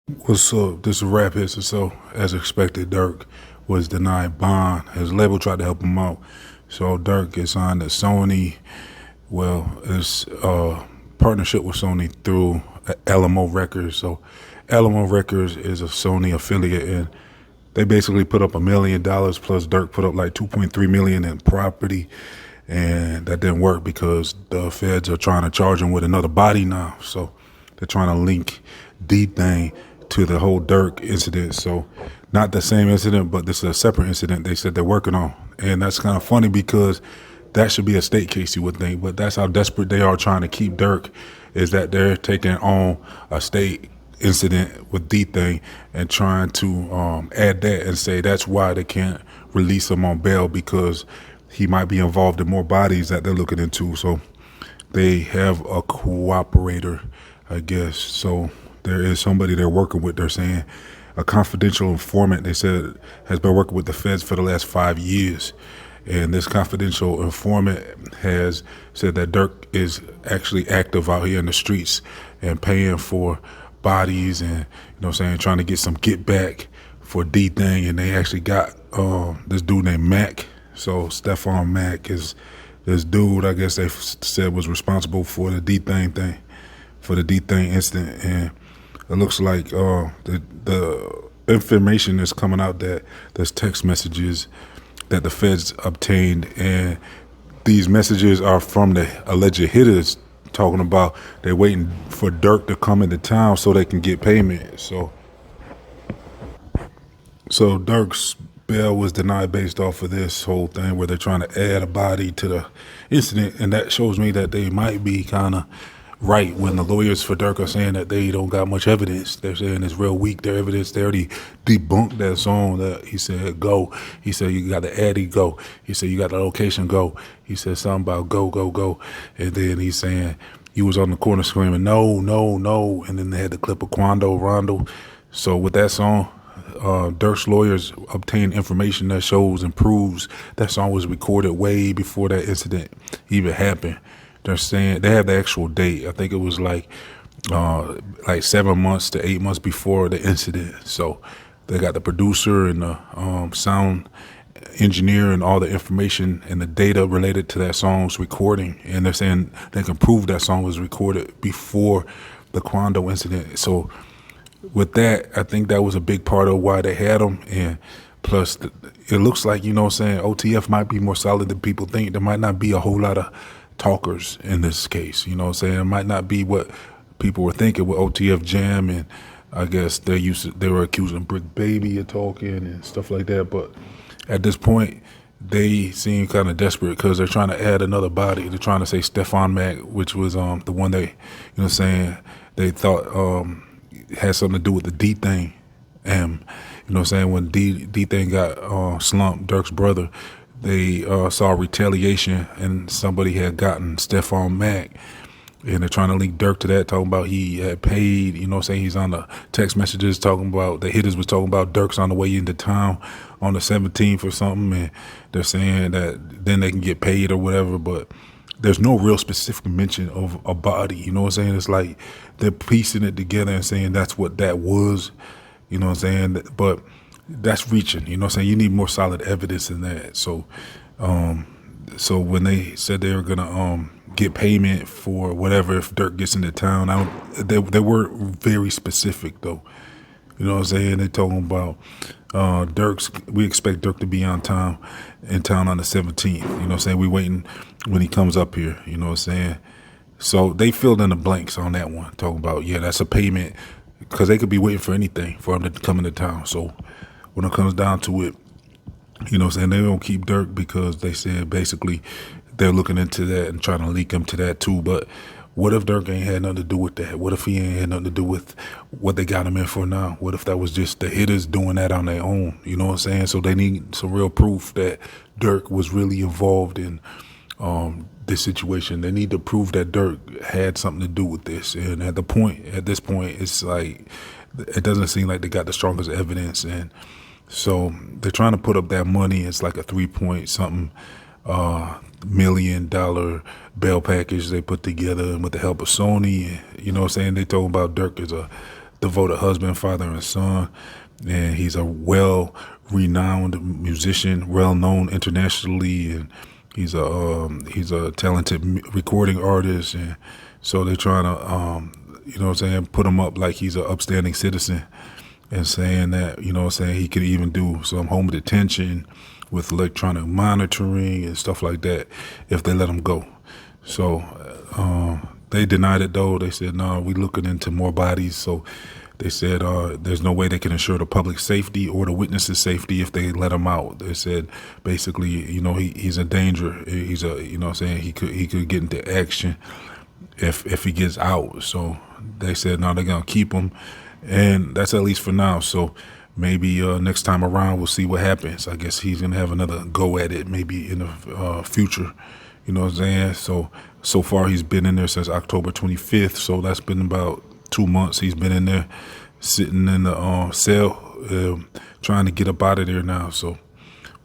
What's up? This is Rap Hits. So, as expected, Durk was denied bond. His label tried to help him out. So, Durk is signed to Sony. Well, it's partnership with Sony through Alamo Records. So, Alamo Records is a Sony affiliate, and they basically put up $1 million plus Durk put up like 2.3 million in property, and that didn't work because the feds are trying to charge him with another body now. So they're trying to link D thing to the whole Durk incident. So not the same incident, but this is a separate incident they said they're working on, and that's kind of funny because that should be a state case, you would think, but that's how desperate they are trying to keep Durk, is that they're taking on a state incident with D thing and trying to add that and say that's why they can't release him on bail because he might be involved in more bodies that they're looking into. So they have a cooperator, I guess. So there is somebody they're working with. They're saying a confidential informant, they said, has been working with the feds for the last 5 years. And this confidential informant has said that Durk is actually active out here in the streets and paying for bodies and, trying to get some get back for D thing. And they actually got this dude named Mac. So Stefan Mac is this dude, I guess they said, was responsible for the D thing for the D thing incident. And it looks like the information is coming out that there's text messages that the feds obtained, and these messages are from the alleged hitters talking about they're waiting for Durk to come into town so they can get payment. So Durk's bail was denied based off of this whole thing where they're trying to add a body to the incident, and that shows me that they might be kind of right when the lawyers for Durk are saying that they don't got much evidence. They're saying it's real weak, their evidence. They already debunked that song that he said, go. He said, you got the Addy, go. He said, you got the location, go. He said something about go, go, go. And then he's saying, you was on the corner screaming, no, no, no. And then they had the clip of Quando, Rondo. So with that song, Durk's lawyers obtained information that shows and proves that song was recorded way before that incident even happened. They're saying they have the actual date. I think it was like 7 months to 8 months before the incident. So they got the producer and the sound engineer and all the information and the data related to that song's recording. And they're saying they can prove that song was recorded before the Quando incident. So with that, I think that was a big part of why they had him. And plus, it looks like, OTF might be more solid than people think. There might not be a whole lot of talkers in this case, It might not be what people were thinking with OTF Jam, and I guess they were accusing Brick Baby of talking and stuff like that. But at this point, they seem kind of desperate because they're trying to add another body. They're trying to say Stefan Mac, which was the one they, they thought had something to do with the D thing. And when D thing got slumped, Durk's brother, they saw retaliation and somebody had gotten Stefan Mac, and they're trying to link Durk to that, talking about he had paid, he's on the text messages talking about, the hitters was talking about Durk's on the way into town on the 17th or something, and they're saying that then they can get paid or whatever, but there's no real specific mention of a body, It's like they're piecing it together and saying that's what that was, but that's reaching, You need more solid evidence than that. So when they said they were gonna get payment for whatever if Durk gets into town, they were very specific though. They're talking about we expect Durk to be in town on the 17th. We waiting when he comes up here. So they filled in the blanks on that one, talking about that's a payment because they could be waiting for anything for him to come into town. So when it comes down to it, they don't keep Durk because they said basically they're looking into that and trying to link him to that too. But what if Durk ain't had nothing to do with that? What if he ain't had nothing to do with what they got him in for now? What if that was just the hitters doing that on their own? So they need some real proof that Durk was really involved in this situation. They need to prove that Durk had something to do with this. And at this point, it's like it doesn't seem like they got the strongest evidence. And so they're trying to put up that money. It's like a 3 point something $1 million bail package they put together, and with the help of Sony. They talking about Durk as a devoted husband, father, and son. And he's a well-renowned musician, well-known internationally, and he's a talented recording artist. And so they're trying to, you know what I'm saying, put him up like he's an upstanding citizen, and saying that, you know what I'm saying, he could even do some home detention with electronic monitoring and stuff like that if they let him go. So they denied it, though. They said, no, we're looking into more bodies. So they said there's no way they can ensure the public safety or the witnesses' safety if they let him out. They said basically, you know, he's a danger. He's a, you know what I'm saying, he could get into action if he gets out. So they said, no, they're going to keep him. And that's at least for now. So maybe next time around, we'll see what happens. I guess he's going to have another go at it maybe in the future. You know what I'm saying? So far, he's been in there since October 25th. So that's been about 2 months. He's been in there sitting in the cell trying to get up out of there now. So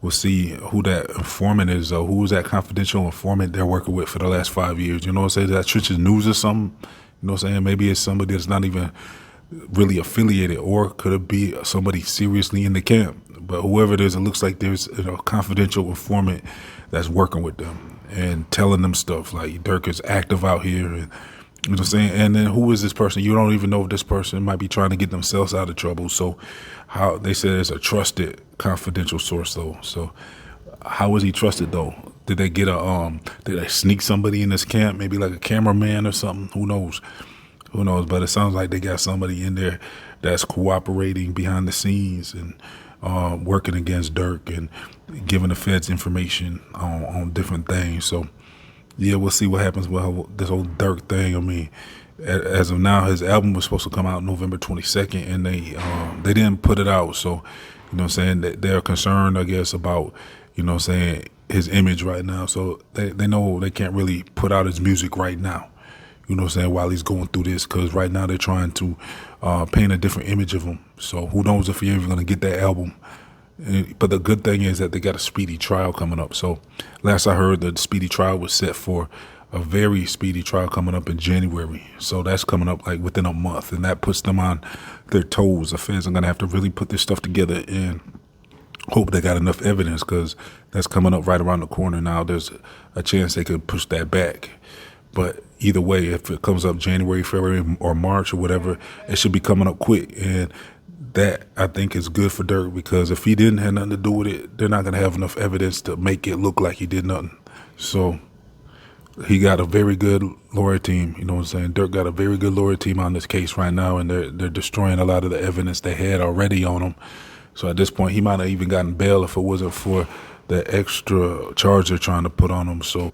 we'll see who that informant is. Who was that confidential informant they're working with for the last 5 years? You know what I'm saying? Is that Church's News or something? You know what I'm saying? Maybe it's somebody that's not even really affiliated, or could it be somebody seriously in the camp? But whoever it is, it looks like there's a confidential informant that's working with them and telling them stuff like Durk is active out here, and you know what I'm saying. And then who is this person? You don't even know if this person might be trying to get themselves out of trouble. So how they said it's a trusted confidential source though. So how is he trusted though? Did they get did they sneak somebody in this camp? Maybe like a cameraman or something? Who knows? Who knows? But it sounds like they got somebody in there that's cooperating behind the scenes and working against Durk and giving the feds information on different things. So, yeah, we'll see what happens with this whole Durk thing. I mean, as of now, his album was supposed to come out November 22nd, and they didn't put it out. So, you know what I'm saying, they're concerned, I guess, about, you know what I'm saying, his image right now. So they know they can't really put out his music right now. You know what I'm saying, while he's going through this, because right now they're trying to paint a different image of him. So who knows if you're even going to get that album. But the good thing is that they got a speedy trial coming up. So last I heard, the speedy trial was set for a very speedy trial coming up in January. So that's coming up like within a month, and that puts them on their toes. The feds are going to have to really put this stuff together and hope they got enough evidence, because that's coming up right around the corner now. There's a chance they could push that back. But either way, if it comes up January, February, or March or whatever, it should be coming up quick. And that, I think, is good for Durk, because if he didn't have nothing to do with it, they're not going to have enough evidence to make it look like he did nothing. So he got a very good lawyer team. You know what I'm saying? Durk got a very good lawyer team on this case right now, and they're destroying a lot of the evidence they had already on him. So at this point, he might have even gotten bail if it wasn't for the extra charge they're trying to put on him. So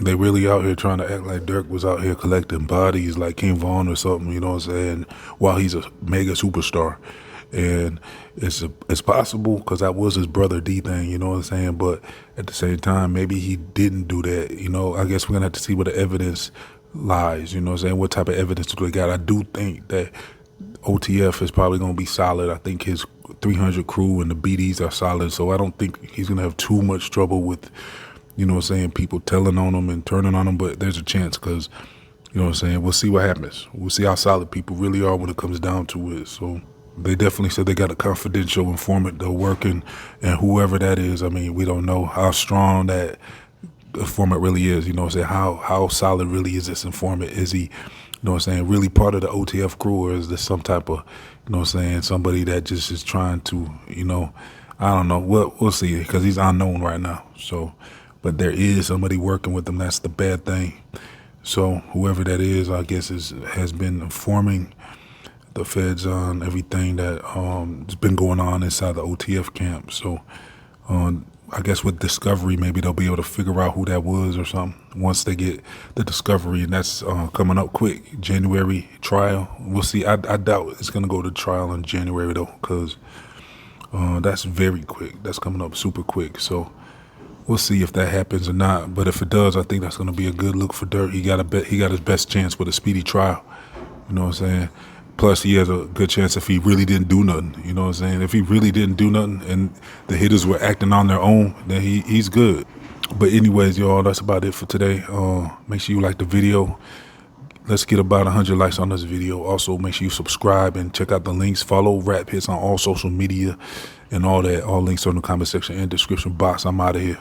they really out here trying to act like Durk was out here collecting bodies like King Von or something, you know what I'm saying, while he's a mega superstar. And it's possible, because that was his brother D thing, you know what I'm saying, but at the same time, maybe he didn't do that, you know. I guess we're going to have to see where the evidence lies, you know what I'm saying, what type of evidence do they got. I do think that OTF is probably going to be solid. I think his 300 crew and the BDs are solid, so I don't think he's going to have too much trouble with, you know what I'm saying, people telling on him and turning on him, but there's a chance, because, you know what I'm saying, we'll see what happens. We'll see how solid people really are when it comes down to it. So they definitely said they got a confidential informant they're working, and whoever that is, I mean, we don't know how strong that informant really is, you know what I'm saying, how solid really is this informant. Is he, you know what I'm saying, really part of the OTF crew, or is this some type of, you know what I'm saying, somebody that just is trying to, you know, I don't know. We'll see, because he's unknown right now. So, but there is somebody working with them. That's the bad thing. So whoever that is, I guess, has been informing the feds on everything that has been going on inside the OTF camp. So I guess with discovery, maybe they'll be able to figure out who that was or something once they get the discovery, and that's coming up quick. January trial. We'll see. I doubt it's going to go to trial in January though, because that's very quick. That's coming up super quick. So we'll see if that happens or not. But if it does, I think that's going to be a good look for Durk. He got his best chance with a speedy trial. You know what I'm saying? Plus, he has a good chance if he really didn't do nothing. You know what I'm saying? If he really didn't do nothing and the hitters were acting on their own, then he's good. But anyways, y'all, that's about it for today. Make sure you like the video. Let's get about 100 likes on this video. Also, make sure you subscribe and check out the links. Follow Rap HITZ on all social media and all that. All links are in the comment section and description box. I'm out of here.